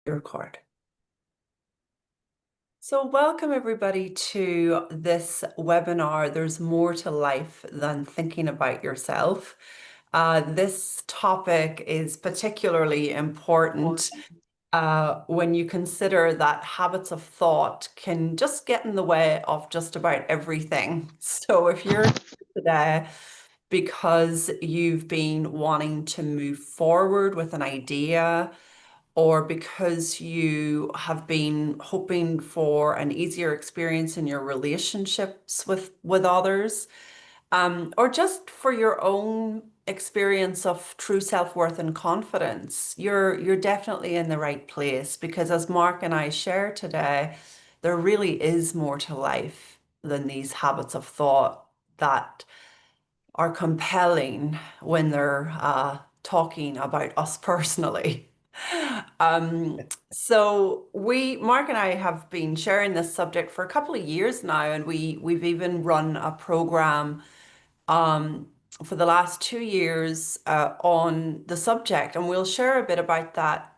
Record. So, welcome everybody to this webinar. There's more to life than thinking about yourself. This topic is particularly important when you consider that habits of thought can just get in the way of just about everything. So, if you're here today because you've been wanting to move forward with an idea, or because you have been hoping for an easier experience in your relationships with others, or just for your own experience of true self-worth and confidence, you're definitely in the right place because as Mark and I share today, there really is more to life than these habits of thought that are compelling when they're talking about us personally. So Mark and I have been sharing this subject for a couple of years now, and we've even run a program um, for the last 2 years on the subject, and we'll share a bit about that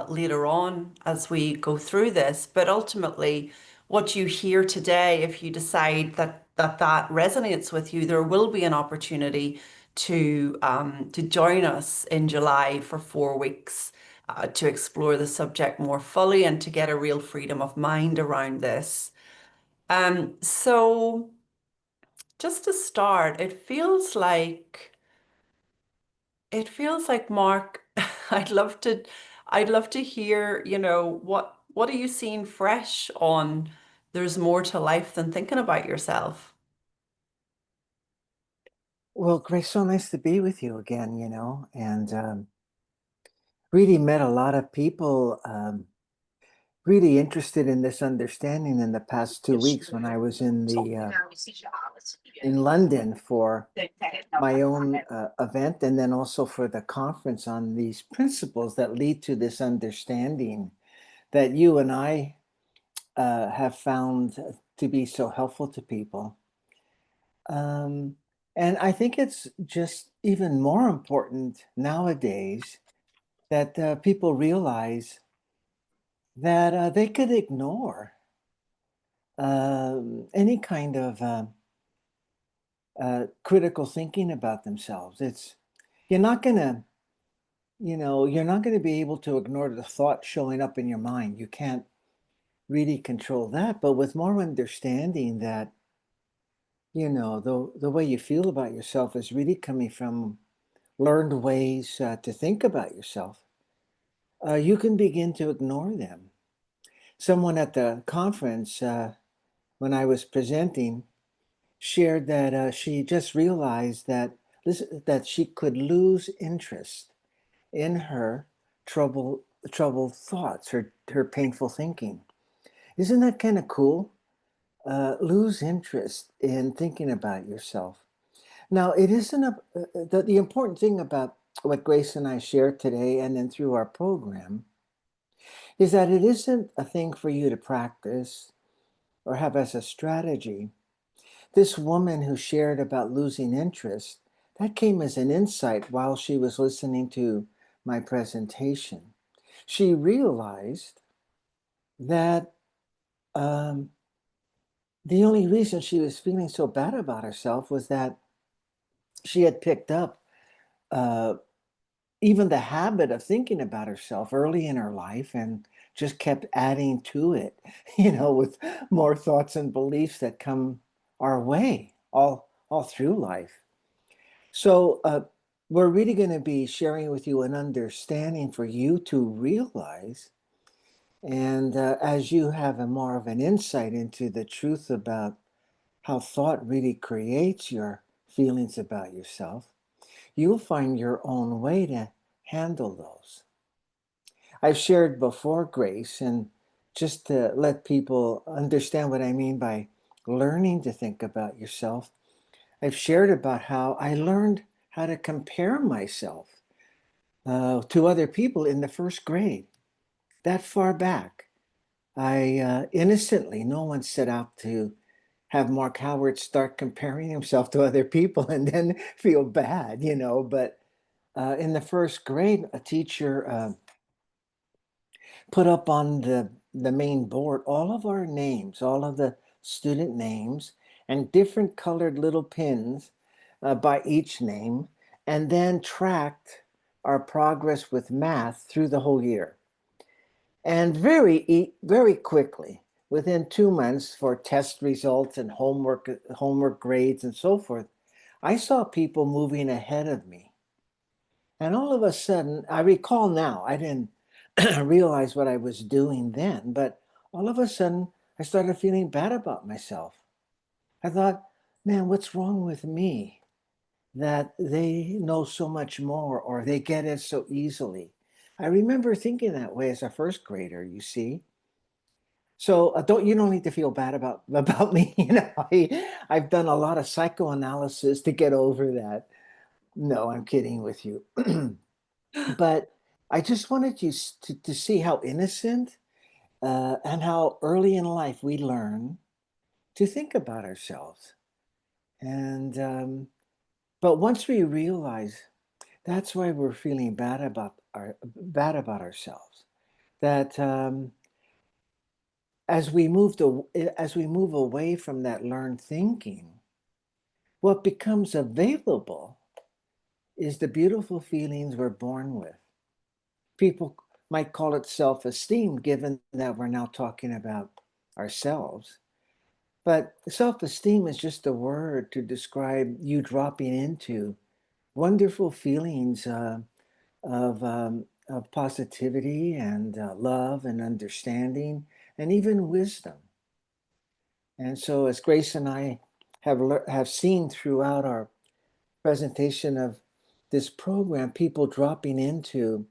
later on as we go through this. But ultimately, what you hear today, if you decide that resonates with you, there will be an opportunity to join us in July for 4 weeks to explore the subject more fully and to get a real freedom of mind around this. So just to start, it feels like Mark, I'd love to I'd love to hear, what are you seeing fresh on there's more to life than thinking about yourself? Well, Grace, so nice to be with you again, and really met a lot of people really interested in this understanding in the past 2 weeks when I was in London for my own event and then also for the conference on these principles that lead to this understanding that you and I have found to be so helpful to people. Um, and I think it's just even more important nowadays that people realize that they could ignore any kind of critical thinking about themselves. You're not gonna, you're not gonna be able to ignore the thought showing up in your mind. You can't really control that. But with more understanding that, the way you feel about yourself is really coming from learned ways to think about yourself, you can begin to ignore them. Someone at the conference, when I was presenting, shared that she just realized that she could lose interest in her trouble troubled thoughts, her painful thinking. Isn't that kind of cool? Lose interest in thinking about yourself. Now, it isn't the important thing about what Grace and I shared today, and then through our program, is that it isn't a thing for you to practice or have as a strategy. This woman who shared about losing interest, that came as an insight while she was listening to my presentation. She realized that um, the only reason she was feeling so bad about herself was that she had picked up uh, even the habit of thinking about herself early in her life and just kept adding to it, with more thoughts and beliefs that come our way all through life. So we're really going to be sharing with you an understanding for you to realize, and as you have a more of an insight into the truth about how thought really creates your feelings about yourself, you'll find your own way to handle those. I've shared before, Grace, and just to let people understand what I mean by learning to think about yourself, I've shared about how I learned how to compare myself to other people in the first grade. That far back, I innocently, no one set out to have Mark Howard start comparing himself to other people and then feel bad. But in the first grade, a teacher put up on the main board all of our names, all of the student names, and different colored little pins by each name, and then tracked our progress with math through the whole year. And very quickly, within 2 months for test results and homework grades and so forth, I saw people moving ahead of me. And all of a sudden, I recall now, I didn't realize what I was doing then, but all of a sudden, I started feeling bad about myself. I thought, man, what's wrong with me that they know so much more or they get it so easily? I remember thinking that way as a first grader, you see. So don't need to feel bad about about me. I've done a lot of psychoanalysis to get over that. No, I'm kidding with you. But I just wanted you to see how innocent and how early in life we learn to think about ourselves. And but once we realize that's why we're feeling bad about ourselves, that as we move away from that learned thinking, what becomes available is the beautiful feelings we're born with. People might call it self-esteem, given that we're now talking about ourselves. But self-esteem is just a word to describe you dropping into wonderful feelings of positivity and love and understanding and even wisdom. And so, as Grace and I have seen throughout our presentation of this program, people dropping into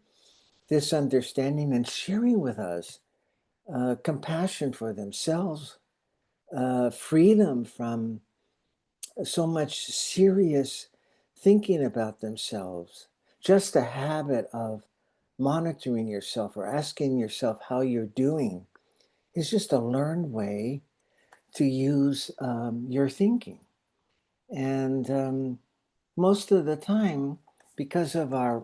this understanding and sharing with us compassion for themselves, freedom from so much serious thinking about themselves, just a habit of monitoring yourself or asking yourself how you're doing is just a learned way to use your thinking. And most of the time, because of uh,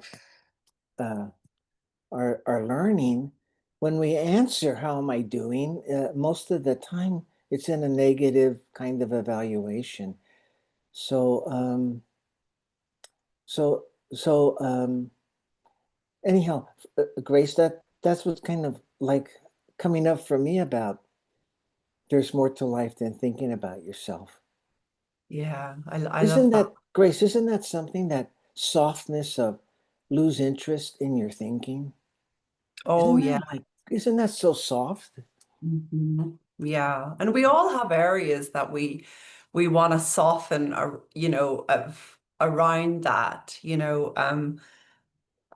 our learning, when we answer, "How am I doing?" Most of the time, it's in a negative kind of evaluation. So, so, so, anyhow, Grace, that's what's kind of like coming up for me about there's more to life than thinking about yourself. Yeah, I love Isn't that. that, Grace, isn't that something, that softness of lose interest in your thinking? Oh, Isn't yeah. that like, isn't that so soft? Mhm. Yeah, and we all have areas that we want to soften, or around that.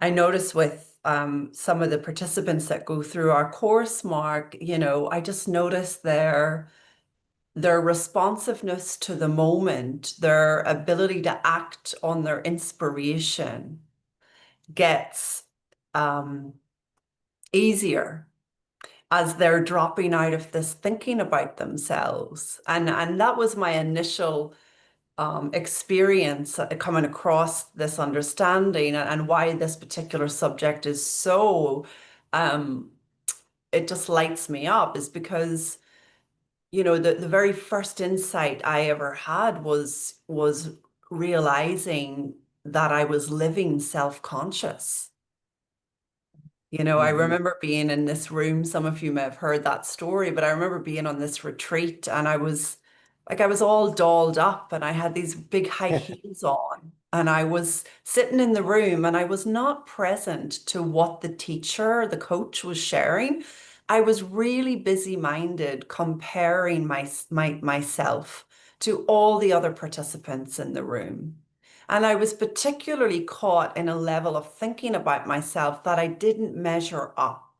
I notice with some of the participants that go through our course, Mark, I just notice their responsiveness to the moment, their ability to act on their inspiration gets um, easier as they're dropping out of this thinking about themselves. And that was my initial experience coming across this understanding, and why this particular subject is so it just lights me up, is because the very first insight I ever had was realizing that I was living self-conscious. I Mhm. remember being in this room. Some of you may have heard that story, but I remember being on this retreat, and I was all dolled up, and I had these big high heels on, and I was sitting in the room, and I was not present to what the teacher, the coach, was sharing. I was really busy-minded comparing myself to all the other participants in the room. And I was particularly caught in a level of thinking about myself that I didn't measure up.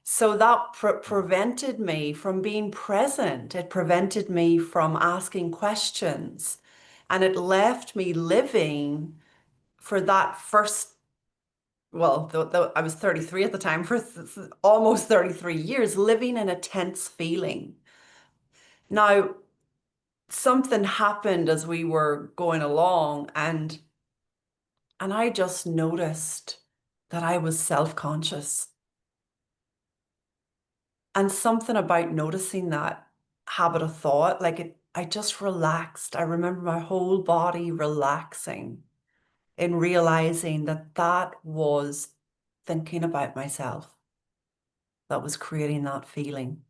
So that prevented me from being present. It prevented me from asking questions. And it left me living for that first, well, I was 33 at the time, for almost 33 years, living in a tense feeling. Now, something happened as we were going along, and I just noticed that I was self-conscious. And something about noticing that habit of thought, I just relaxed. I remember my whole body relaxing in realizing that that was thinking about myself, that was creating that feeling.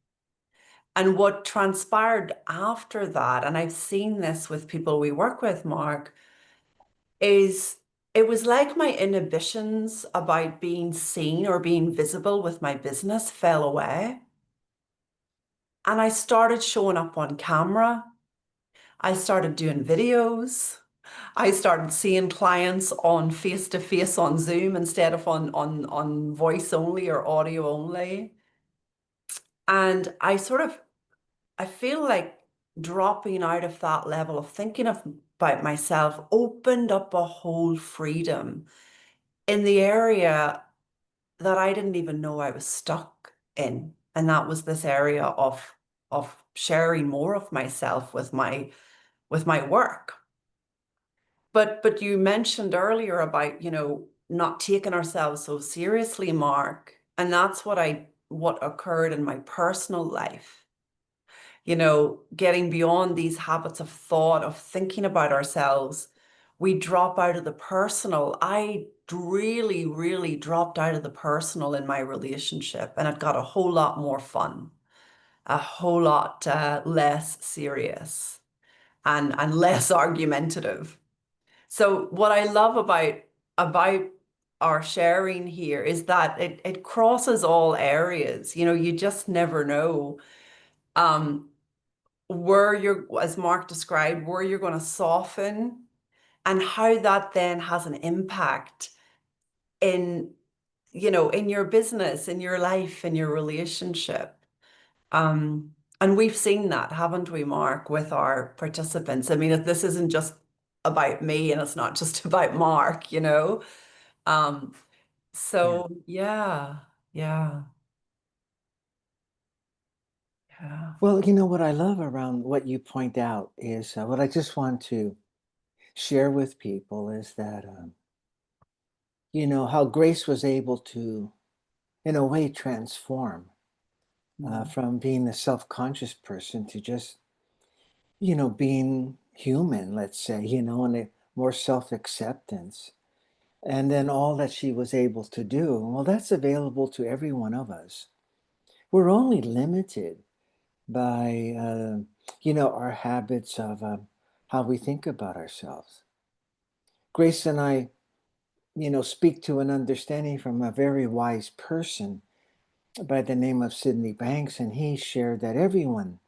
And what transpired after that, and I've seen this with people we work with, Mark, is it was like my inhibitions about being seen or being visible with my business fell away. And I started showing up on camera. I started doing videos. I started seeing clients on face to face on Zoom instead of on voice only or audio only. And I feel like dropping out of that level of thinking about myself opened up a whole freedom in the area that I didn't even know I was stuck in. And that was this area of sharing more of myself with my work. But you mentioned earlier about, not taking ourselves so seriously, Mark. And that's what occurred in my personal life. Getting beyond these habits of thought, of thinking about ourselves, we drop out of the personal. I really, really dropped out of the personal in my relationship, and it got a whole lot more fun, a whole lot less serious, and less argumentative. So what I love about our sharing here is that it crosses all areas. You just never know. Um, where you're, as Mark described, where you're going to soften and how that then has an impact in, in your business, in your life, in your relationship. And we've seen that, haven't we, Mark, with our participants? I mean, this isn't just about me and it's not just about Mark. Um, Yeah. so yeah, yeah, yeah. Well, what I love around what you point out is what I just want to share with people is that, how Grace was able to, in a way, transform Mm. from being a self conscious person to just, being human, let's say, and a more self acceptance. And then all that she was able to do, well, that's available to every one of us. We're only limited by, our habits of how we think about ourselves. Grace and I, speak to an understanding from a very wise person by the name of Sydney Banks, and he shared that everyone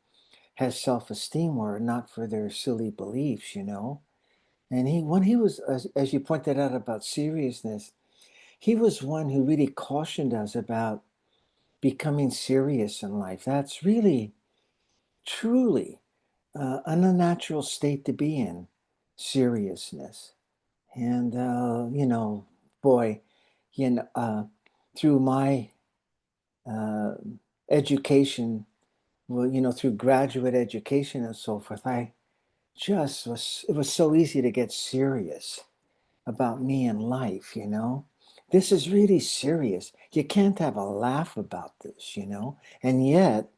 has self-esteem were it not for their silly beliefs. And when he was, as you pointed out about seriousness, he was one who really cautioned us about becoming serious in life. That's really, truly an unnatural state to be in, seriousness. And, boy, you know, uh, through my uh, education, well, through graduate education and so forth, it was so easy to get serious about me and life. This is really serious. You can't have a laugh about this. And yet,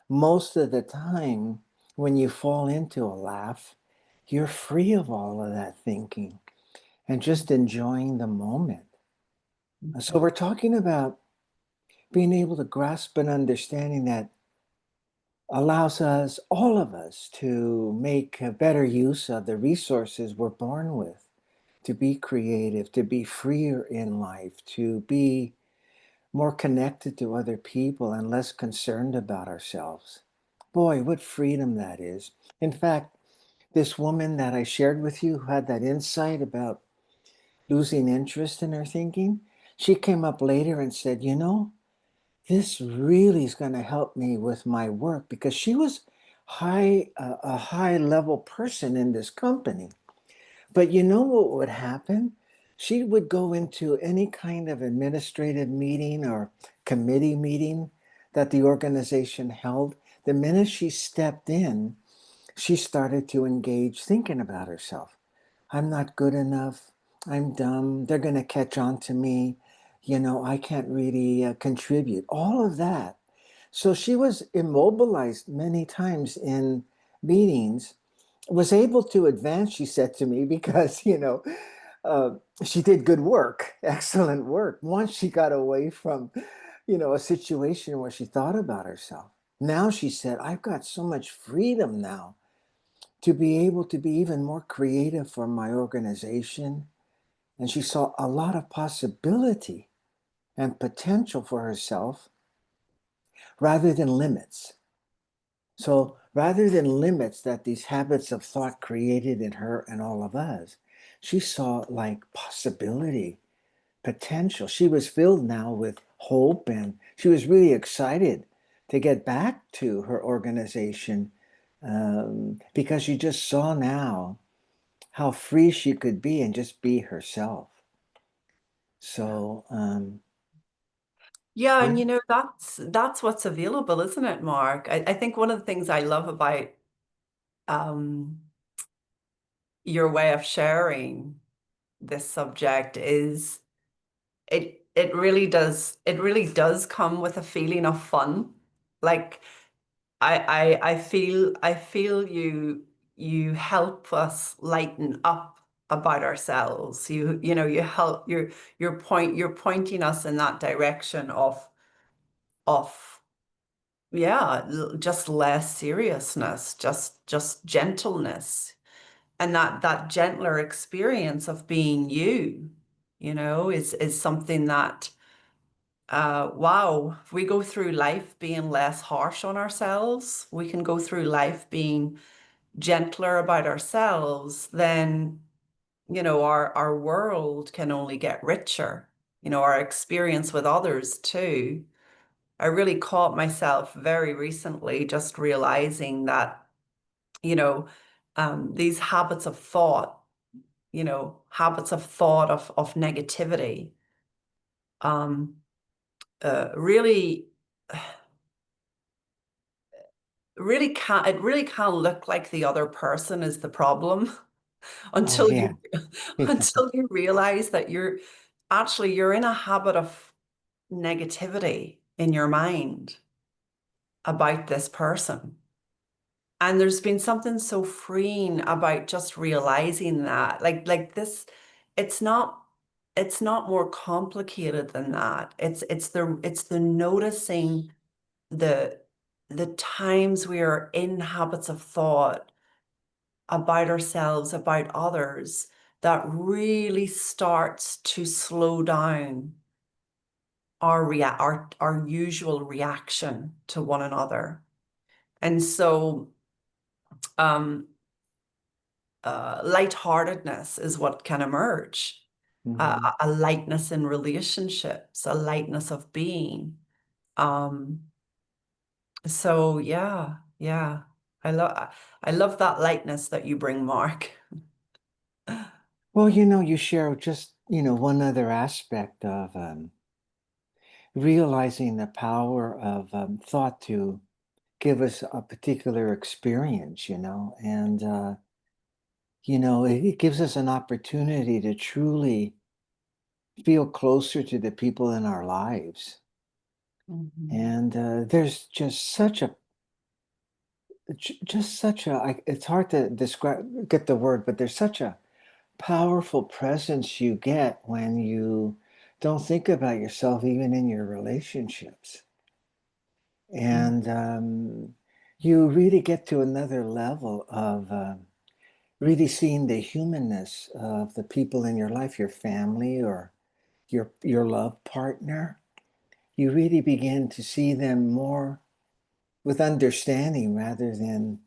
most of the time, when you fall into a laugh, you're free of all of that thinking and just enjoying the moment. So, we're talking about being able to grasp an understanding that allows us, all of us, to make a better use of the resources we're born with, to be creative, to be freer in life, to be more connected to other people and less concerned about ourselves. Boy, what freedom that is. In fact, this woman that I shared with you who had that insight about losing interest in her thinking, she came up later and said, this really is going to help me with my work because she was a high level person in this company. But you know what would happen? She would go into any kind of administrative meeting or committee meeting that the organization held. The minute she stepped in, she started to engage thinking about herself. I'm not good enough. I'm dumb. They're going to catch on to me. I can't really contribute. All of that. So she was immobilized many times in meetings, was able to advance, she said to me, because, uh, she did good work, excellent work. Once she got away from, a situation where she thought about herself. Now she said, I've got so much freedom now to be able to be even more creative for my organization. And she saw a lot of possibility and potential for herself rather than limits. So rather than limits that these habits of thought created in her and all of us, she saw like possibility, potential. She was filled now with hope, and she was really excited to get back to her organization, because she just saw now how free she could be and just be herself. Yeah. So, Yeah, yeah. and that's what's available, isn't it, Mark? I think one of the things I love about um your way of sharing this subject is it really does come with a feeling of fun. Like I feel you help us lighten up about ourselves. You help you're pointing us in that direction of yeah, just less seriousness, just gentleness, and that gentler experience of being you, is something that wow, if we go through life being less harsh on ourselves, we can go through life being gentler about ourselves, then our world can only get richer. Our experience with others too. I really caught myself very recently just realizing that, you know, these habits of thought of negativity, um, really, really can't look like the other person is the problem Oh, until yeah. you until you realize that you're in a habit of negativity in your mind about this person. And there's been something so freeing about just realizing that. Like this, it's not it's not more complicated than that. It's the noticing the the times we are in habits of thought about ourselves, about others, that really starts to slow down our usual reaction to one another. And so um lightheartedness is what can emerge. Mhm. A lightness in relationships, a lightness of being. Um, so yeah, yeah. I love that lightness that you bring, Mark. Well, you share just, one other aspect of realizing the power of thought to give us a particular experience, and, it gives us an opportunity to truly feel closer to the people in our lives. Mhm. And there's just it's hard to describe, get the word, but there's such a powerful presence you get when you don't think about yourself, even in your relationships. Mm. And you really get to another level of really seeing the humanness of the people in your life, your family or your love partner. You really begin to see them more with understanding rather than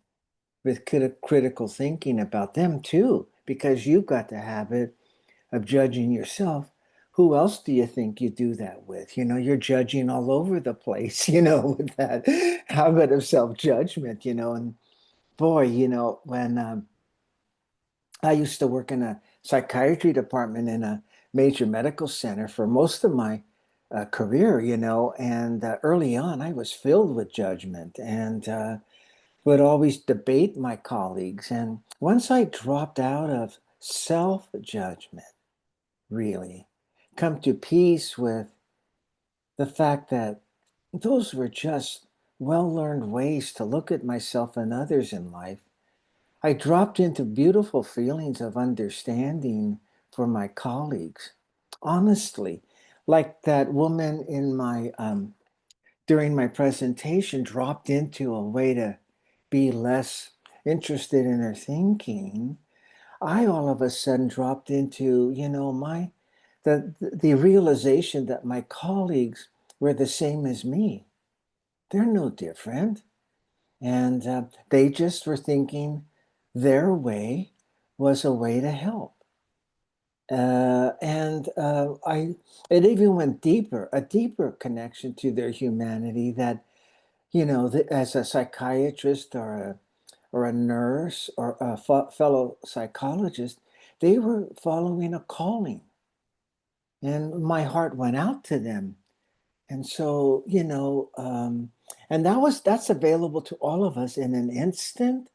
with critical thinking about them too, because you've got the habit of judging yourself. Who else do you think you do that with? You're judging all over the place, with that habit of self-judgment, and boy, when I used to work in a psychiatry department in a major medical center for most of my career, and early on I was filled with judgment and would always debate my colleagues. And once I dropped out of self-judgment, really come to peace with the fact that those were just well-learned ways to look at myself and others in life, I dropped into beautiful feelings of understanding for my colleagues. Honestly, like that woman in my during my presentation dropped into a way to be less interested in her thinking. I all of a sudden dropped into, the realization that my colleagues were the same as me. They're no different. And they just were thinking their way was a way to help. It even went deeper, a deeper connection to their humanity that, as a psychiatrist or a nurse or a fellow psychologist, they were following a calling. And my heart went out to them. And so, and that's available to all of us in an instant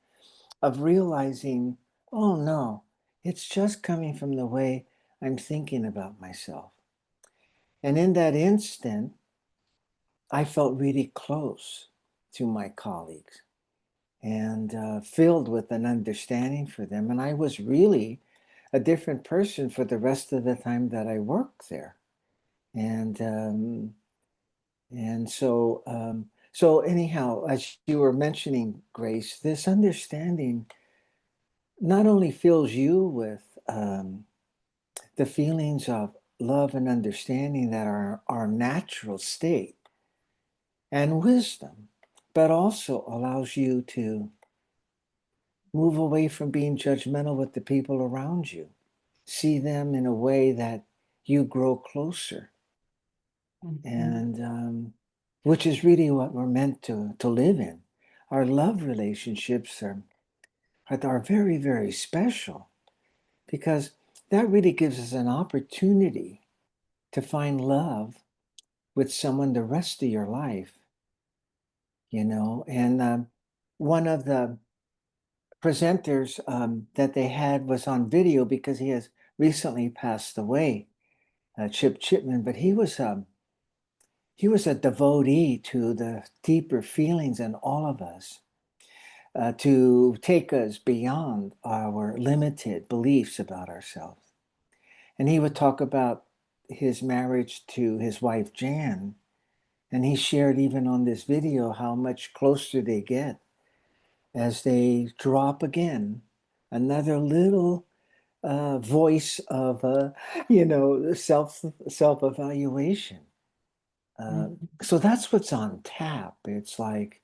of realizing, oh no, it's just coming from the way I'm thinking about myself. And in that instant, I felt really close to my colleagues and filled with an understanding for them. And I was really a different person for the rest of the time that I worked there. And so anyhow, as you were mentioning, Grace, this understanding not only fills you with the feelings of love and understanding that are our natural state and wisdom, but also allows you to move away from being judgmental with the people around you. See them in a way that you grow closer, Mhm. and which is really what we're meant to live in. Our love relationships are very, very special because that really gives us an opportunity to find love with someone the rest of your life, And one of the presenters that they had was on video because he has recently passed away, Chip Chipman, but he was a devotee to the deeper feelings in all of us, to take us beyond our limited beliefs about ourselves. And he would talk about his marriage to his wife, Jan. And he shared even on this video how much closer they get as they drop again another little voice of self evaluation. Mhm. So that's what's on tap. It's like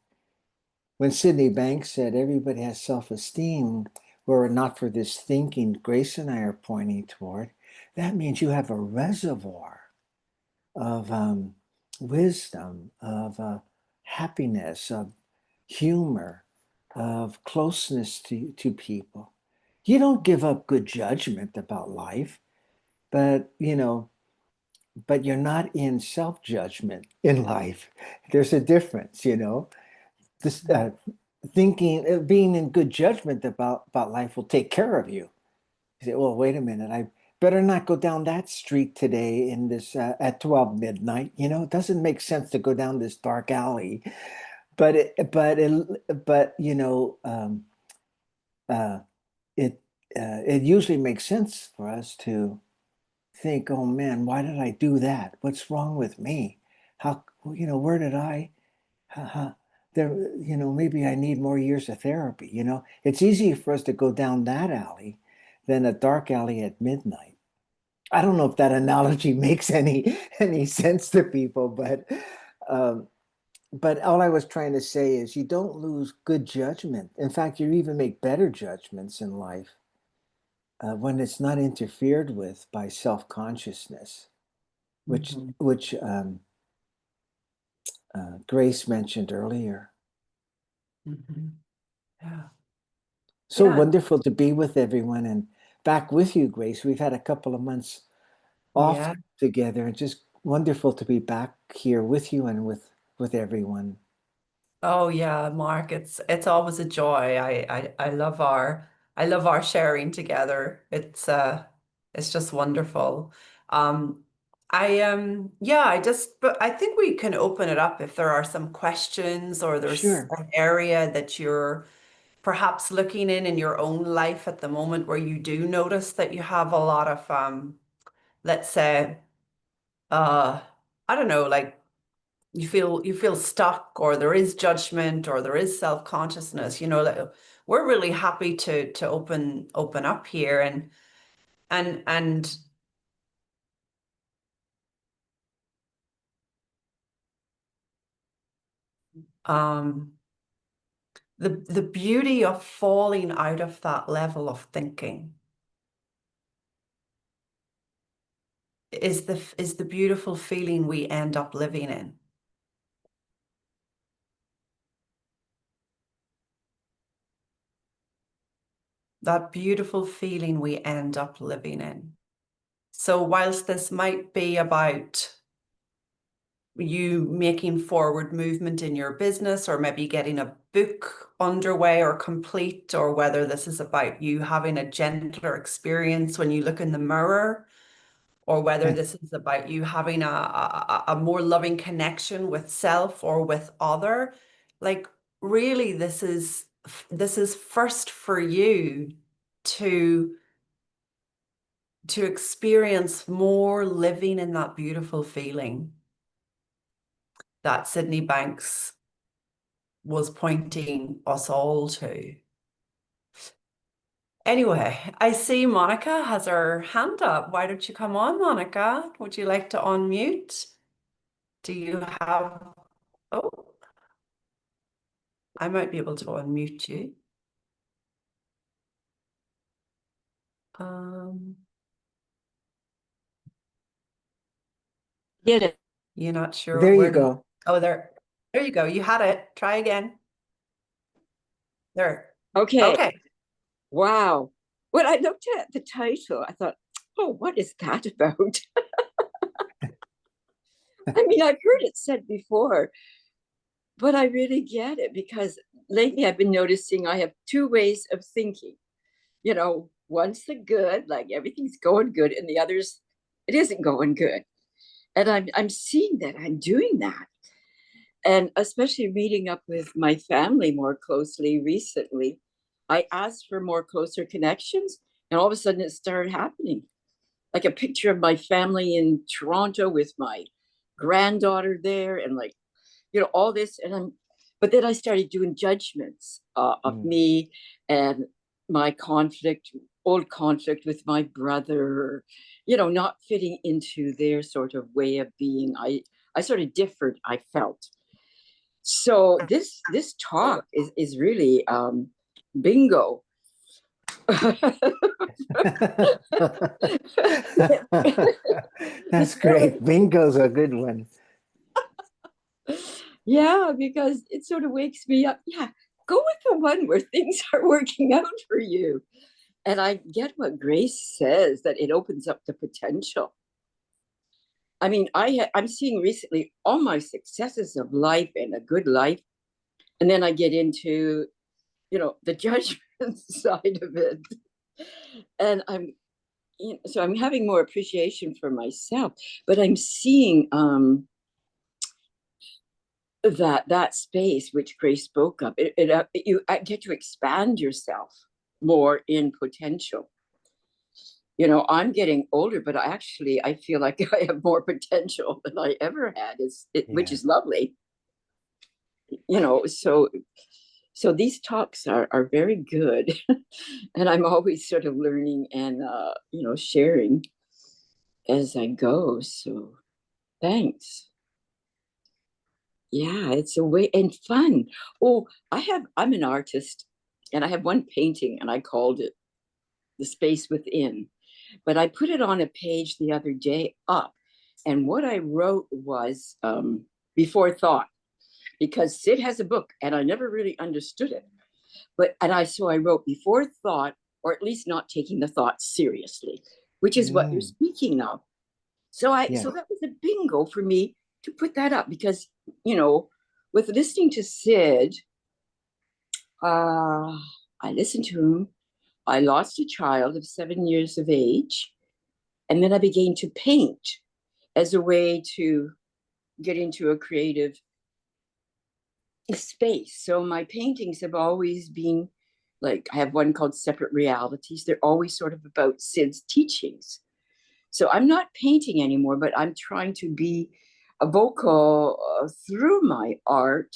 when Sydney Banks said everybody has self esteem, were it not for this thinking Grace and I are pointing toward, that means you have a reservoir of wisdom, of happiness, of humor, of closeness to people. You don't give up good judgment about life, but you're not in self-judgment in life. There's a difference. This thinking, being in good judgment about life will take care of you. You say, well, wait a minute, I better not go down that street today in this at 12 midnight. It doesn't make sense to go down this dark alley. But it it usually makes sense for us to think, oh man, why did I do that? What's wrong with me? Where did I? Haha, there, maybe I need more years of therapy. It's easier for us to go down that alley than a dark alley at midnight. I don't know if that analogy makes any sense to people, um, but all I was trying to say is you don't lose good judgment. In fact, you even make better judgments in life when it's not interfered with by self-consciousness, which Mhm. which Grace mentioned earlier. Mhm. Yeah. So Yeah. wonderful to be with everyone and back with you, Grace. We've had a couple of months off Yeah. together, and just wonderful to be back here with you and with everyone. Oh yeah, Mark, it's always a joy. I love our sharing together. It's just wonderful. Um Yeah, but I think we can open it up if there are some questions or there's Sure. an area that you're perhaps looking in your own life at the moment where you do notice that you have a lot of let's say uh I don't know, like you feel stuck or there is judgment or there is self-consciousness, like, we're really happy to open up here and um the beauty of falling out of that level of thinking is the beautiful feeling we end up living in. That beautiful feeling we end up living in. So whilst this might be about you making forward movement in your business or maybe getting a book underway or complete, or whether this is about you having a gentler experience when you look in the mirror, or whether Yeah. this is about you having a more loving connection with self or with other, like, really this is first for you to experience more living in that beautiful feeling that Sydney Banks was pointing us all to. Anyway, I see Monica has her hand up. Why don't you come on, Monica? Would you like to unmute? Do you have, oh, I might be able to unmute you. Um, Get it. you're not sure There you where, go. oh, there you go. You had it. Try again. There. Okay. Okay. Wow. When I looked at the title, I thought, oh, what is that about? I mean, I've heard it said before, but I really get it because lately I've been noticing I have two ways of thinking. One's the good, like everything's going good, and the other's it isn't going good. And I'm seeing that I'm doing that. And especially meeting up with my family more closely recently, I asked for more closer connections, and all of a sudden it started happening. Like a picture of my family in Toronto with my granddaughter there, and like, all this. But then I started doing judgments of Mm. me and my old conflict with my brother, not fitting into their sort of way of being. I sort of differed, I felt. So this talk is really bingo. That's great. Bingo's a good one. Yeah, because it sort of wakes me up. Yeah, go with the one where things are working out for you. And I get what Grace says, that it opens up the potential. I mean, I'm seeing recently all my successes of life and a good life, and then I get into, the judgment side of it, and so I'm having more appreciation for myself, but I'm seeing that space which Grace spoke of. You get to expand yourself more in potential. I'm getting older, but I feel like I have more potential than I ever had, which Yeah. is lovely. So these talks are very good, and I'm always sort of learning and sharing as I go. So thanks. Yeah, it's a way and fun. Oh, I'm an artist, and I have one painting, and I called it The Space Within. But I put it on a page the other day up, and what I wrote was before thought, because Sid has a book, and I never really understood it. So I wrote before thought, or at least not taking the thought seriously, which is what you're Mm. speaking of. Yeah. So that was a bingo for me to put that up because, with listening to Sid, I listened to him. I lost a child of 7 years of age, and then I began to paint. as a way to get into a creative space. So my paintings have always been like, I have one called Separate Realities. They're always sort of about Sid's teachings. So I'm not painting anymore, but I'm trying to be a vocal through my art.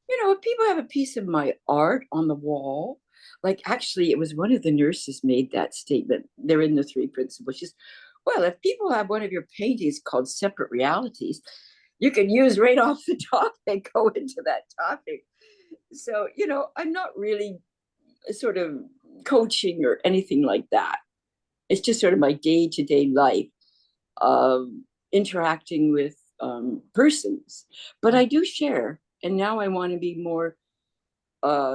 You know, if people have a piece of my art on the wall, like actually, it was one of the nurses made that statement. They're in the three principles. She's, well, if people have one of your paintings called Separate Realities, you can use right off the top and go into that topic. So, you know, I'm not really sort of coaching or anything like that. It's just sort of my day-to-day life of interacting with persons. But I do share, and now I want to be more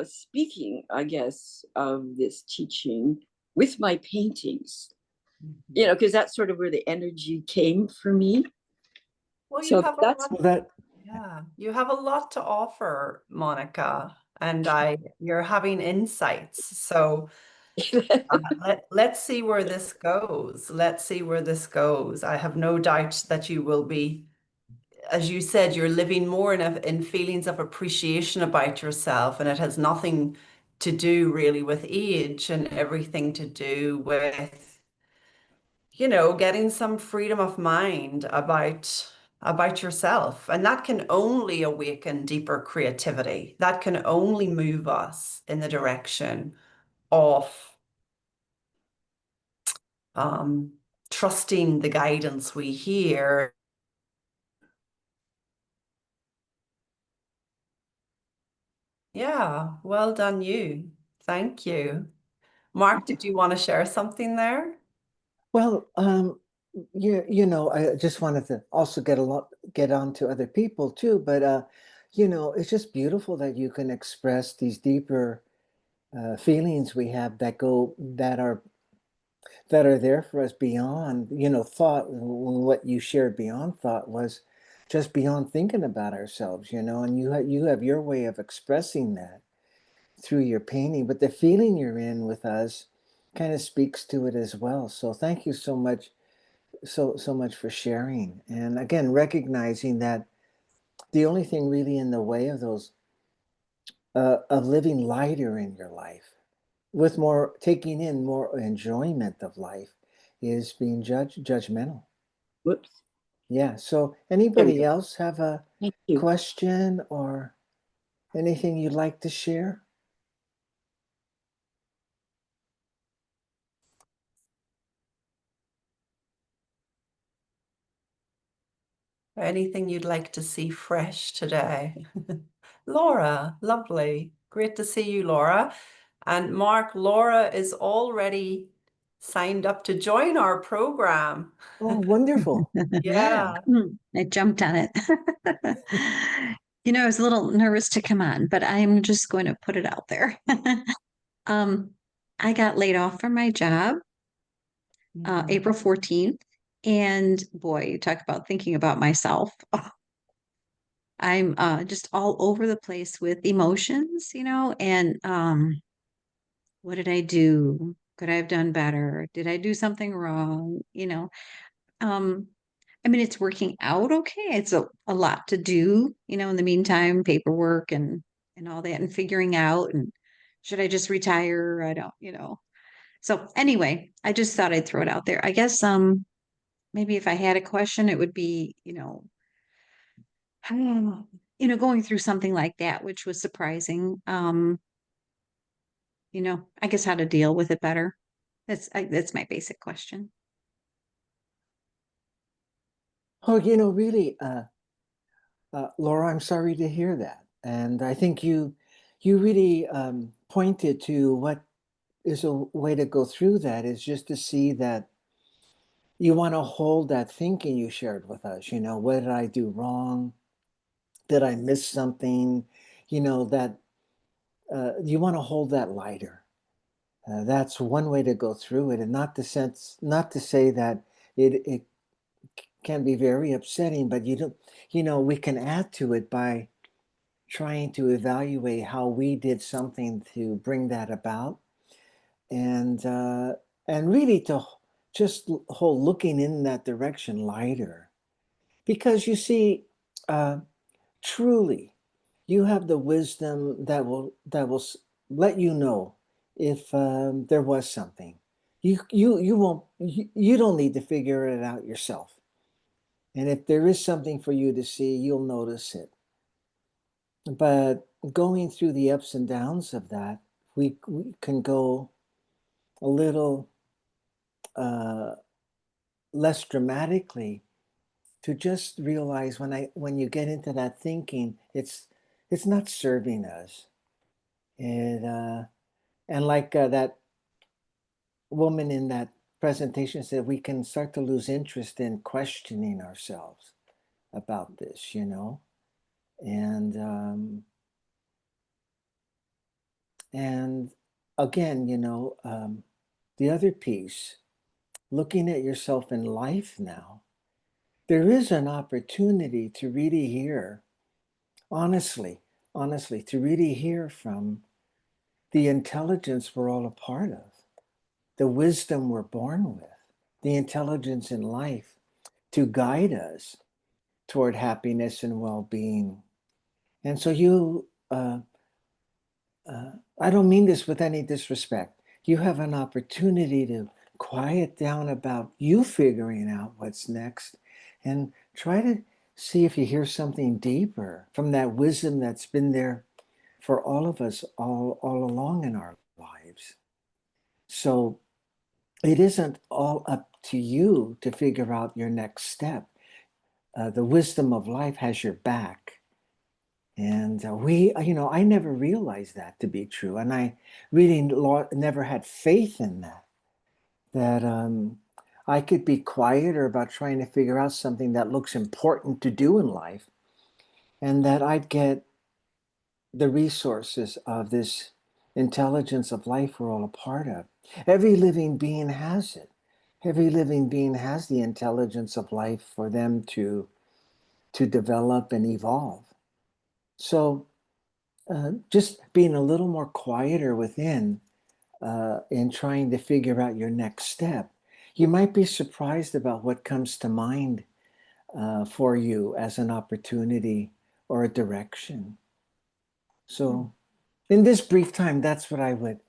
speaking, I guess, of this teaching with my paintings. You know, because that's sort of where the energy came for me. Well, you So have a that's lot, yeah, you have a lot to offer, Monica, and you're having insights. So let's see where this goes. Let's see where this goes. I have no doubt that you will be, as you said, you're living more in feelings of appreciation about yourself, and it has nothing to do really with age and everything to do with, you know, getting some freedom of mind about yourself. And that can only awaken deeper creativity. That can only move us in the direction of um, trusting the guidance we hear. Yeah, well done you. Thank you. Mark, did you want to share something there? Well, you know, I just wanted to also get on to other people too, but you know, it's just beautiful that you can express these deeper feelings we have that are there for us beyond, you know, thought. What you shared beyond thought was just beyond thinking about ourselves, you know, and you have your way of expressing that through your painting, but the feeling you're in with us kind of speaks to it as well. So thank you so much, so much for sharing. And again, recognizing that the only thing really in the way of those of living lighter in your life, with more taking in more enjoyment of life, is being judgmental. whoops. Yeah. So There we anybody go. else have a Thank you. question or anything you'd like to share? Anything you'd like to see fresh today? Laura, lovely. Great to see you, Laura. And Mark, Laura is already signed up to join our program. Oh, wonderful. Yeah. I jumped on it. You know, I was a little nervous to come on, but I'm just going to put it out there. Um, I got laid off from my job April 14th. And boy, you talk about thinking about myself. I'm just all over the place with emotions, you know, and what did I do? Could I have done better? Did I do something wrong? You know, um, I mean, it's working out okay. It's a lot to do, you know, in the meantime, paperwork and all that and figuring out and should I just retire? I don't, you know. So anyway, I just thought I'd throw it out there. I guess maybe if I had a question, it would be, going through something like that, which was surprising. I guess how to deal with it better. That's my basic question. Oh, you know, really, Laura, I'm sorry to hear that. And I think you really pointed to what is a way to go through that is just to see that you want to hold that thinking you shared with us. You know, what did I do wrong? Did I miss something? You know, that you want to hold that lighter. That's one way to go through it, and not to say that it can be very upsetting, but you don't, you know, we can add to it by trying to evaluate how we did something to bring that about, and really to just hold looking in that direction lighter, Because you see, uh, truly, you have the wisdom that will let you know if there was something. You won't you don't need to figure it out yourself. And if there is something for you to see, you'll notice it. But going through the ups and downs of that, we can go a little uh, less dramatically to just realize when you get into that thinking, it's not serving us. It and like that woman in that presentation said, we can start to lose interest in questioning ourselves about this, and and again, the other piece, looking at yourself in life now, there is an opportunity to really hear, honestly, honestly, to really hear from the intelligence we're all a part of, the wisdom we're born with, the intelligence in life to guide us toward happiness and well-being. And so I don't mean this with any disrespect. You have an opportunity to quiet down about you figuring out what's next and try to see if you hear something deeper from that wisdom that's been there for all of us all along in our lives. So it isn't all up to you to figure out your next step. The wisdom of life has your back. And I never realized that to be true. And I really never had faith in that I could be quieter about trying to figure out something that looks important to do in life, and that I'd get the resources of this intelligence of life we're all a part of. Every living being has it. Every living being has the intelligence of life for them to develop and evolve. So just being a little more quieter within in trying to figure out your next step, you might be surprised about what comes to mind for you as an opportunity or a direction. So, in this brief time, that's what I would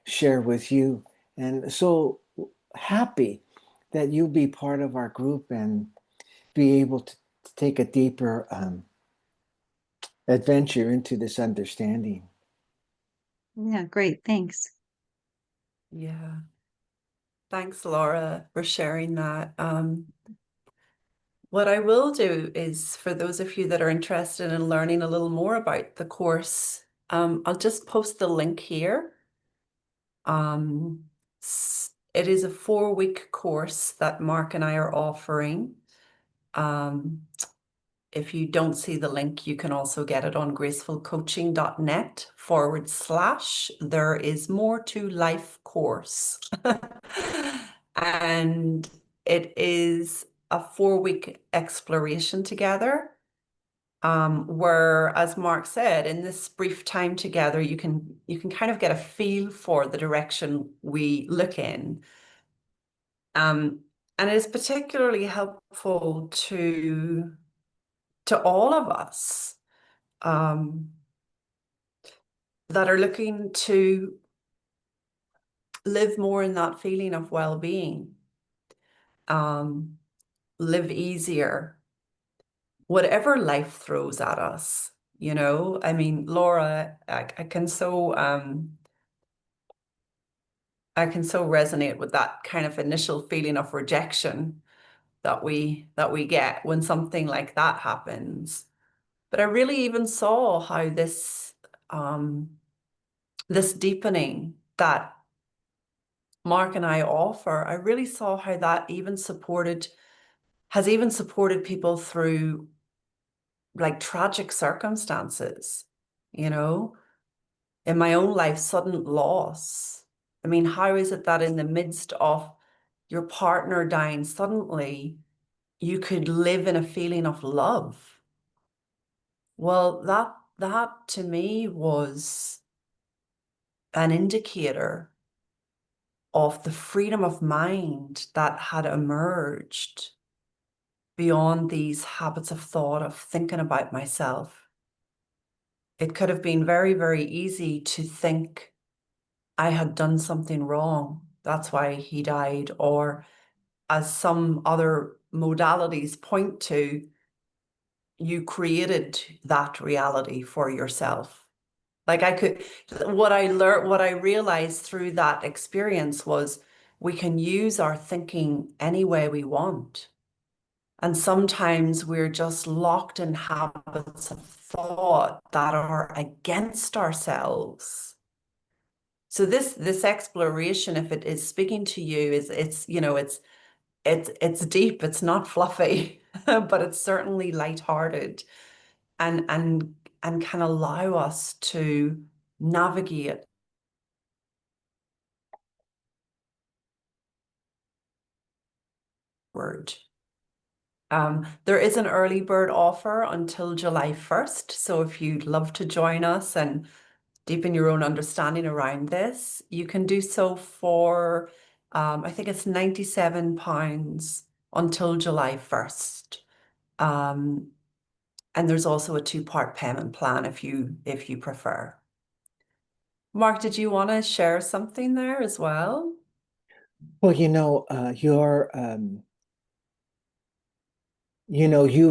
share with you. And so happy that you'll be part of our group and be able to take a deeper adventure into this understanding. Yeah, great. Thanks. Yeah. Thanks, Laura, for sharing that. What I will do is, for those of you that are interested in learning a little more about the course, I'll just post the link here. It is a 4-week course that Mark and I are offering. If you don't see the link, you can also get it on gracefulcoaching.net/there is more to life course. And it is a 4-week exploration together, where, as Mark said, in this brief time together, you can kind of get a feel for the direction we look in. And it is particularly helpful to all of us that are looking to live more in that feeling of well-being, live easier, whatever life throws at us. I mean, Laura, I can so resonate with that kind of initial feeling of rejection that we get when something like that happens. But I really even saw how this deepening that Mark and I offer, I really saw how that has even supported people through like tragic circumstances, in my own life, sudden loss. I mean, how is it that in the midst of your partner dying suddenly, you could live in a feeling of love? Well, that to me was an indicator of the freedom of mind that had emerged beyond these habits of thought of thinking about myself. It could have been very, very easy to think I had done something wrong. That's why he died. Or as some other modalities point to, you created that reality for yourself. Like what I learned, what I realized through that experience was we can use our thinking any way we want. And sometimes we're just locked in habits of thought that are against ourselves. So this exploration, if it is speaking to you, it's you know it's deep. It's not fluffy, but it's certainly lighthearted, and can allow us to navigate word. There is an early bird offer until July 1st. So if you'd love to join us and deepen your own understanding around this, you can do so for, I think it's £97 until July 1st. And there's also a 2-part payment plan if you prefer. Mark, did you want to share something there as well? Well, you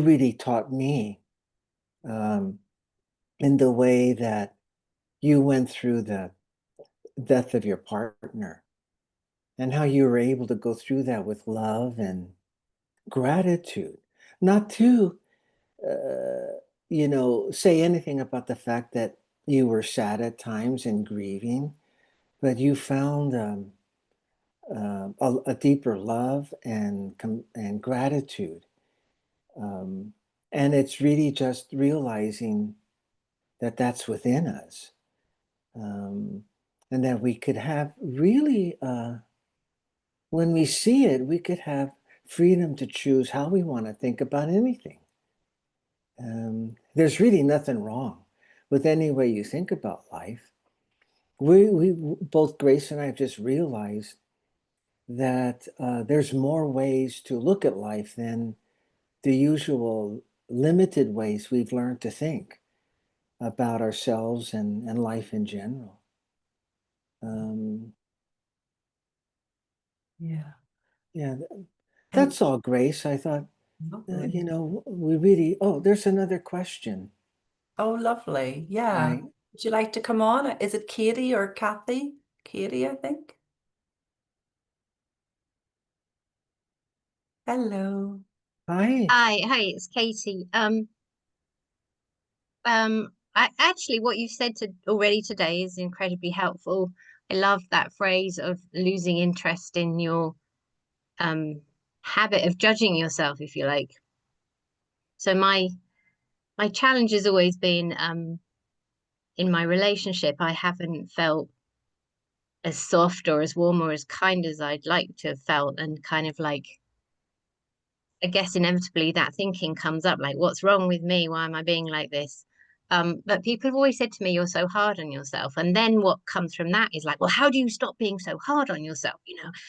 really taught me in the way that you went through the death of your partner and how you were able to go through that with love and gratitude, not to, say anything about the fact that you were sad at times and grieving, but you found a deeper love and gratitude. And it's really just realizing that that's within us. And that we could have really, when we see it, we could have freedom to choose how we want to think about anything. There's really nothing wrong with any way you think about life. We both Grace and I have just realized that there's more ways to look at life than the usual limited ways we've learned to think about ourselves and life in general. Yeah. Yeah, And that's all, Grace. I thought, lovely. we really, there's another question, Oh, lovely. Yeah. right? Would you like to come on? Is it Katie or Kathy? Katie, I think. Hello. Hi. Hi, it's Katie. Actually, what you've said already today is incredibly helpful. I love that phrase of losing interest in your habit of judging yourself, if you like. So my challenge has always been in my relationship, I haven't felt as soft or as warm or as kind as I'd like to have felt, and kind of like, I guess inevitably that thinking comes up, like, what's wrong with me? Why am I being like this? But people have always said to me, you're so hard on yourself. And then what comes from that is like, well, how do you stop being so hard on yourself?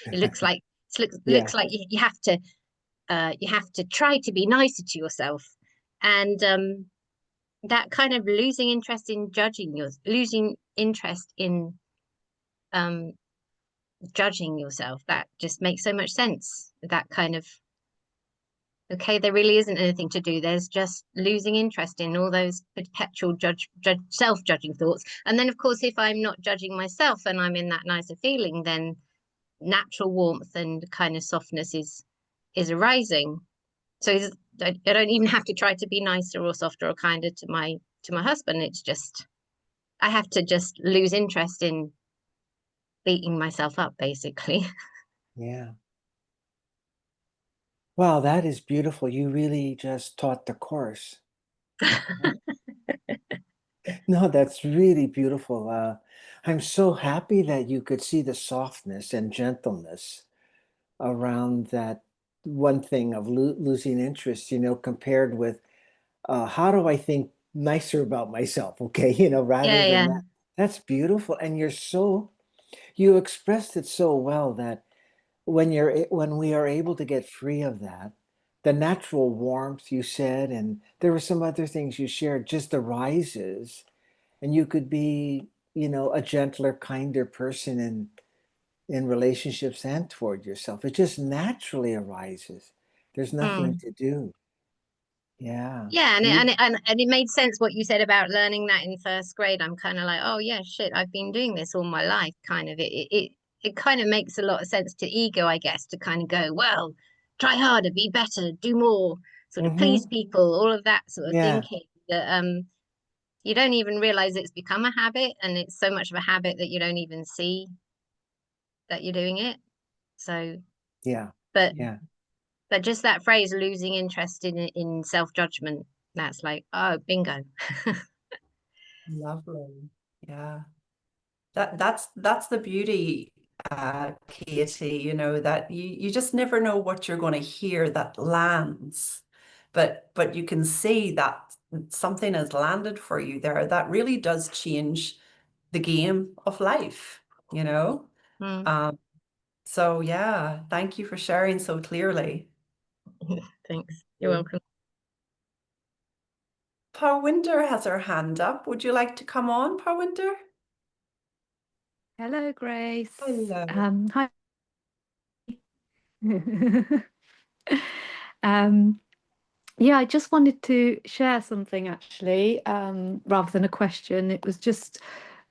It looks like Yeah. looks like you have to try to be nicer to yourself. And that kind of losing interest in losing interest in um judging yourself, that just makes so much sense. That kind of, okay, there really isn't anything to do. There's just losing interest in all those perpetual self-judging thoughts. And then, of course, if I'm not judging myself and I'm in that nicer feeling, then natural warmth and kind of softness is arising. So I don't even have to try to be nicer or softer or kinder to my husband. It's just I have to just lose interest in beating myself up, basically. Yeah. Wow, that is beautiful. You really just taught the course. No, that's really beautiful. I'm so happy that you could see the softness and gentleness around that one thing of losing interest, compared with how do I think nicer about myself? Okay, rather Yeah, than yeah. that. That's beautiful. And you expressed it so well that when we are able to get free of that, the natural warmth you said, and there were some other things you shared, just arises, and you could be, a gentler, kinder person in relationships and toward yourself. It just naturally arises. There's nothing Mm. to do. Yeah. Yeah, and You, it made sense what you said about learning that in first grade. I'm kind of like, oh yeah, shit, I've been doing this all my life. Kind of it kind of makes a lot of sense to ego, I guess, to kind of go, well, try harder, be better, do more, sort of please hmm people, all of that sort of Yeah. thinking that you don't even realize it's become a habit, and it's so much of a habit that you don't even see that you're doing it. So, Yeah. but Yeah. but just that phrase, losing interest in self-judgment, that's like, oh, bingo. Lovely. Yeah. That's the beauty, Katie, that you just never know what you're going to hear that lands. But you can see that something has landed for you there that really does change the game of life, you know? Mm, Um, so yeah, thank you for sharing so clearly. thanks. You're welcome. Parwinder has her hand up. Would you like to come on, Parwinder? Hello, Grace. Hello. Hi. Um, yeah, I just wanted to share something actually, rather than a question. It was just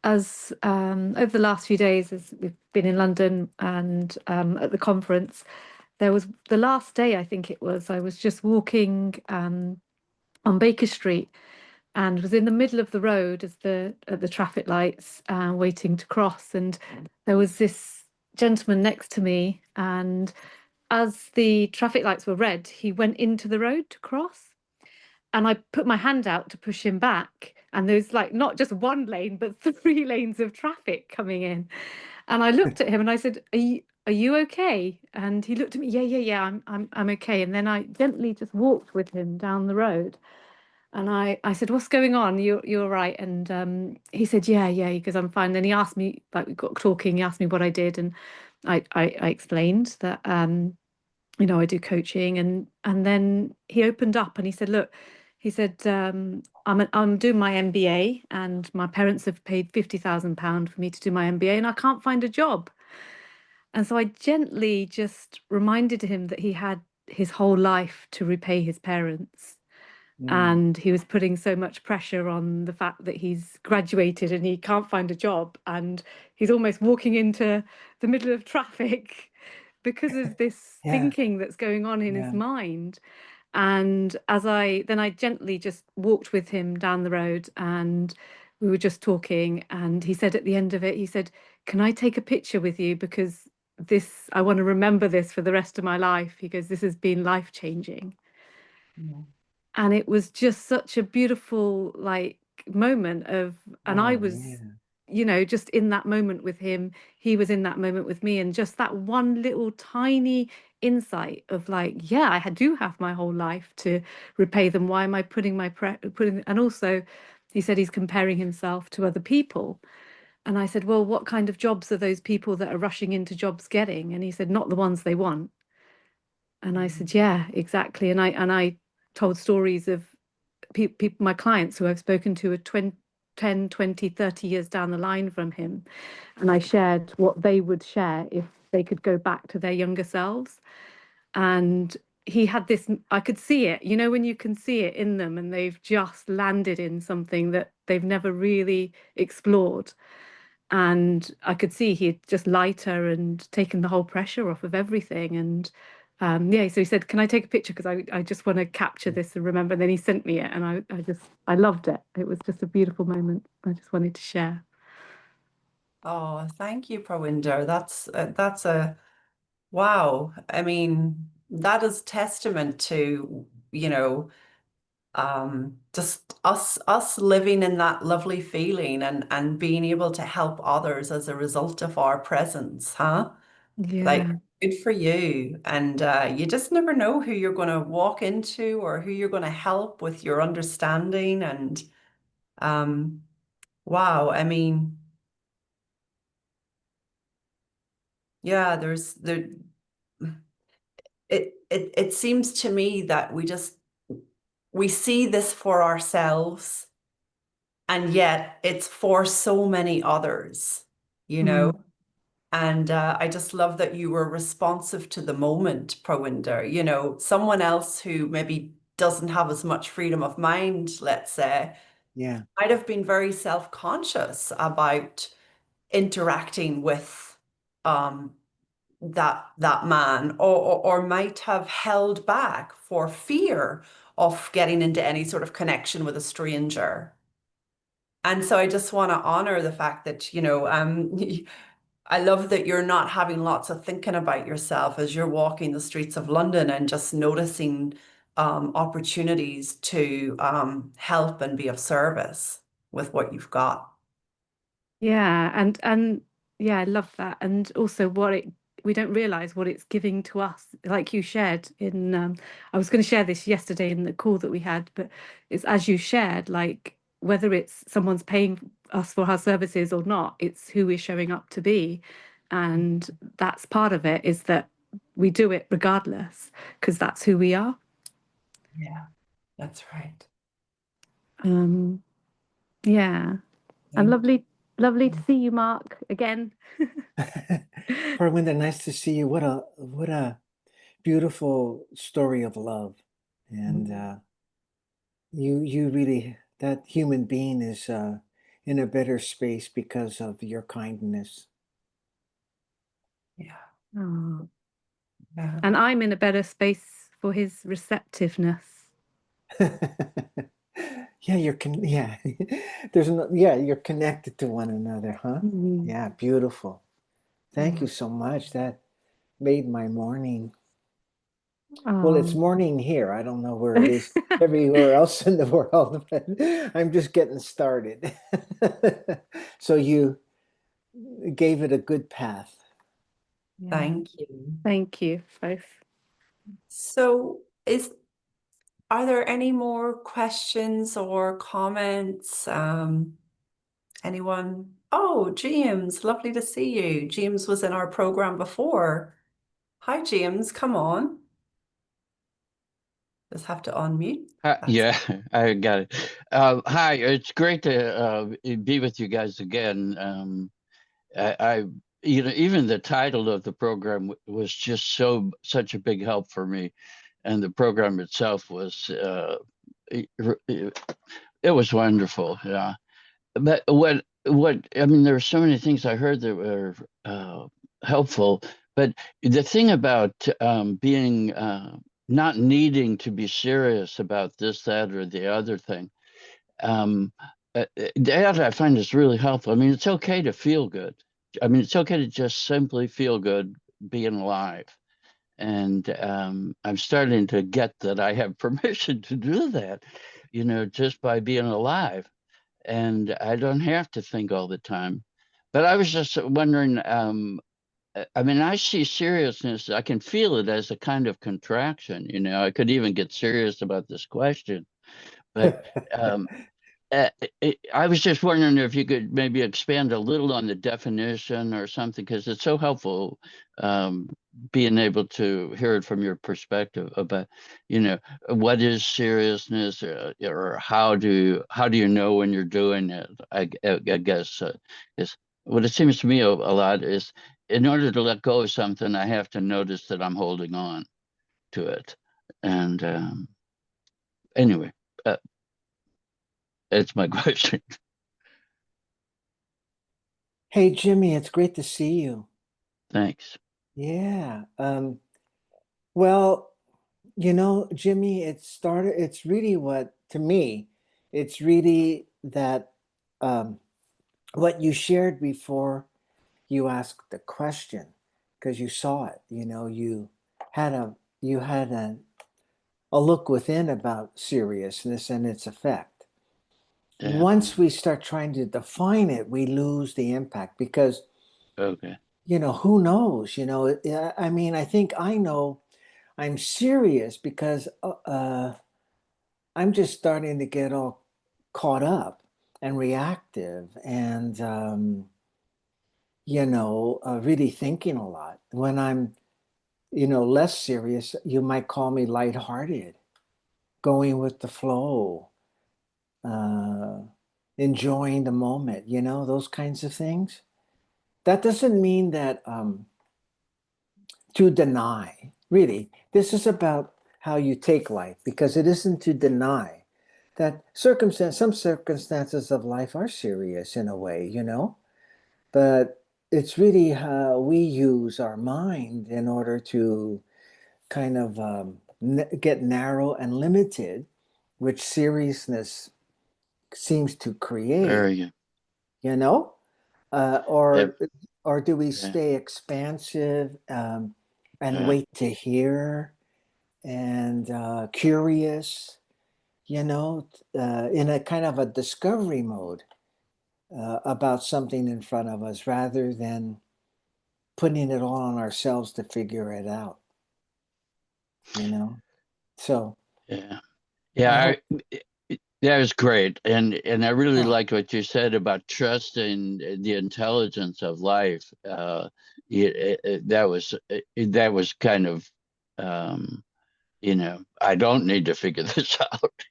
as over the last few days, as we've been in London and at the conference, there was the last day, I think it was, I was just walking on Baker Street and was in the middle of the road as the at the traffic lights, waiting to cross, and there was this gentleman next to me, and as the traffic lights were red, he went into the road to cross, and I put my hand out to push him back, and there's like not just one lane but 3 lanes of traffic coming in, and I looked at him and I said, are you okay? And he looked at me, yeah, I'm okay. And then I gently just walked with him down the road, and I said, what's going on? You're right. And he said, yeah, because I'm fine. Then he asked me, like we got talking, he asked me what I did, and I explained that I do coaching, and then he opened up and he said, look, he said, I'm doing my MBA, and my parents have paid £50,000 for me to do my MBA, and I can't find a job. And so I gently just reminded him that he had his whole life to repay his parents, Mm. and he was putting so much pressure on the fact that he's graduated and he can't find a job, and he's almost walking into the middle of traffic because of this Yeah. thinking that's going on in his Yeah. mind. And I gently just walked with him down the road, and we were just talking, and he said at the end of it, he said, can I take a picture with you, because this I want to remember this for the rest of my life, because this has been life changing. Yeah. And it was just such a beautiful like moment of, and I Oh, was, yeah. just in that moment with him, he was in that moment with me, and just that one little tiny insight of like, yeah, do have my whole life to repay them. Why am I putting putting, and also he said he's comparing himself to other people. And I said, well, what kind of jobs are those people that are rushing into jobs getting? And he said, not the ones they want. And I said, yeah, exactly. And I told stories of people, my clients who I've spoken to are 10, 20, 30 years down the line from him. And I shared what they would share if they could go back to their younger selves. And he had this, I could see it, when you can see it in them and they've just landed in something that they've never really explored. And I could see he'd just lighter and taken the whole pressure off of everything. And yeah, so he said, can I take a picture? Because I just want to capture this and remember. And then he sent me it, and I loved it. It was just a beautiful moment. I just wanted to share. Oh, thank you, Prawinder. That's a wow. I mean, that is testament to, just us living in that lovely feeling and being able to help others as a result of our presence, huh? Like, Yeah. good for you. And you just never know who you're going to walk into or who you're going to help with your understanding. And um, wow, I mean, yeah, it seems to me that we see this for ourselves, and yet it's for so many others, you know. And I just love that you were responsive to the moment, Prawinder. You know, someone else who maybe doesn't have as much freedom of mind, let's say, Yeah. might have been very self-conscious about interacting with that man, or might have held back for fear of getting into any sort of connection with a stranger. And so I just want to honor the fact that, you know, I love that you're not having lots of thinking about yourself as you're walking the streets of London and just noticing opportunities to help and be of service with what you've got. Yeah, and yeah, I love that. And also we don't realize what it's giving to us. Like you shared in I was going to share this yesterday in the call that we had, but it's as you shared, like whether it's someone's paying us for our services or not, it's who we're showing up to be. And that's part of it, is that we do it regardless, because that's who we are. Yeah, that's right. Yeah. And lovely to see you, Mark, again. Parwinder, nice to see you. What a beautiful story of love. And you really, that human being is in a better space because of your kindness. Yeah. Oh. Yeah. And I'm in a better space for his receptiveness. Yeah, yeah. Yeah, you're connected to one another, huh? Yeah, beautiful. Thank you so much. That made my morning. Well, it's Oh. morning here. I don't know where it is everywhere else in the world, but I'm just getting started. So you gave it a good path. Yeah. Thank you. Thank you both. So are there any more questions or comments? Anyone? Oh, James, lovely to see you. James was in our program before. Hi, James, come on. Just have to unmute. Yeah, I got it. Hi, it's great to be with you guys again. I, you know, even the title of the program was just such a big help for me, and the program itself was it was wonderful. Yeah, but what I mean, there were so many things I heard that were helpful, but the thing about being not needing to be serious about this, that, or the other thing, that I find is really helpful. I mean, it's okay to feel good. I mean, it's okay to just simply feel good being alive. And I'm starting to get that I have permission to do that, you know, just by being alive. And I don't have to think all the time. But I was just wondering, I mean, I see seriousness, I can feel it as a kind of contraction, you know. I could even get serious about this question. But I was just wondering if you could maybe expand a little on the definition or something, because it's so helpful being able to hear it from your perspective about, you know, what is seriousness, or how do you know when you're doing it? I guess is what it seems to me a lot is, in order to let go of something, I have to notice that I'm holding on to it. And anyway, that's my question. Hey, Jimmy, it's great to see you. Thanks. Yeah. Well, you know, Jimmy, it's really to me, it's really that what you shared before you asked the question, because you saw it, you know, had a you had a look within about seriousness and its effect. Yeah. Once we start trying to define it, we lose the impact, because Okay. you know, who knows, you know, I mean, I think I know I'm serious because I'm just starting to get all caught up and reactive, and you know, really thinking a lot when I'm less serious, you might call me lighthearted, going with the flow, enjoying the moment, those kinds of things. That doesn't mean that to deny, really. This is about how you take life, because it isn't to deny that some circumstances of life are serious in a way, but it's really how we use our mind in order to kind of get narrow and limited, which seriousness seems to create, Very good. you know? Yep. Or do we Yeah. stay expansive and Yeah. wait to hear and curious, in a kind of a discovery mode about something in front of us rather than putting it all on ourselves to figure it out, So Yeah. I Yeah. hope, That was great. And I really oh, like what you said about trusting the intelligence of life. That was kind of, I don't need to figure this out,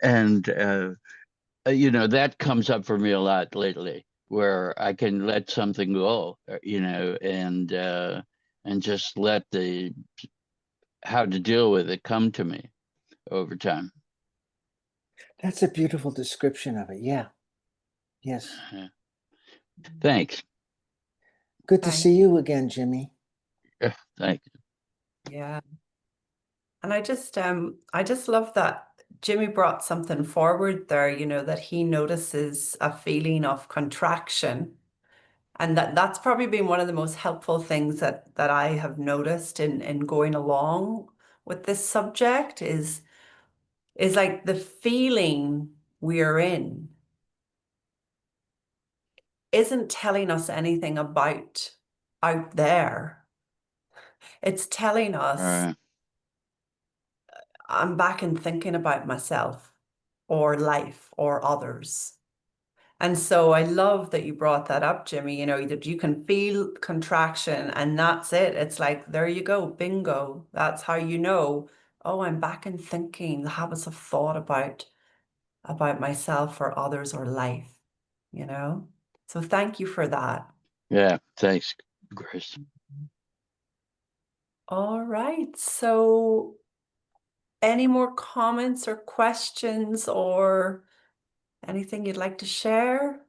and, that comes up for me a lot lately, where I can let something go, and just let how to deal with it come to me over time. that's a beautiful description of it. Yeah. Yes. Yeah. Thanks. Good to Thank see you again, Jimmy. Yeah, thank you. Yeah. And I just love that Jimmy brought something forward there, that he notices a feeling of contraction. And that's probably been one of the most helpful things that I have noticed in going along with this subject is like the feeling we're in isn't telling us anything about out there. It's telling us I'm back and thinking about myself or life or others. And so I love that you brought that up, Jimmy, that you can feel contraction and that's it. It's like, there you go, bingo. That's how oh, I'm back in thinking, the habits of thought about myself or others or life, So thank you for that. Yeah, thanks, Grace. All right. So any more comments or questions or anything you'd like to share?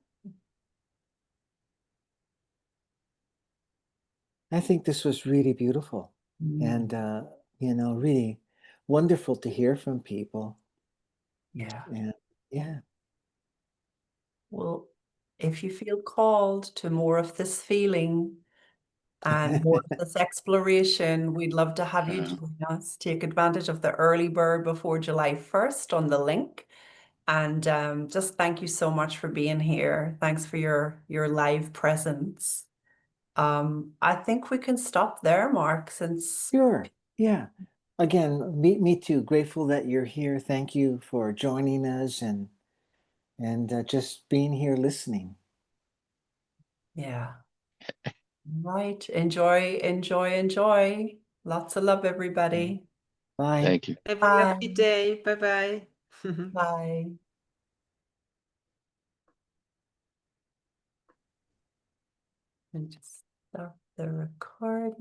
I think this was really beautiful and, really wonderful to hear from people. Yeah. And yeah, Well, if you feel called to more of this feeling and more of this exploration, we'd love to have you join us. Take advantage of the early bird before July 1st on the link. And just thank you so much for being here. Thanks for your live presence. I think we can stop there, Mark, since sure. Yeah. Again, me too. Grateful that you're here. Thank you for joining us and just being here listening. yeah. Right. Enjoy, enjoy, enjoy. Lots of love, everybody. Bye. Thank you. Have a Bye. lovely day. Bye-bye. Bye. And just stop the recording.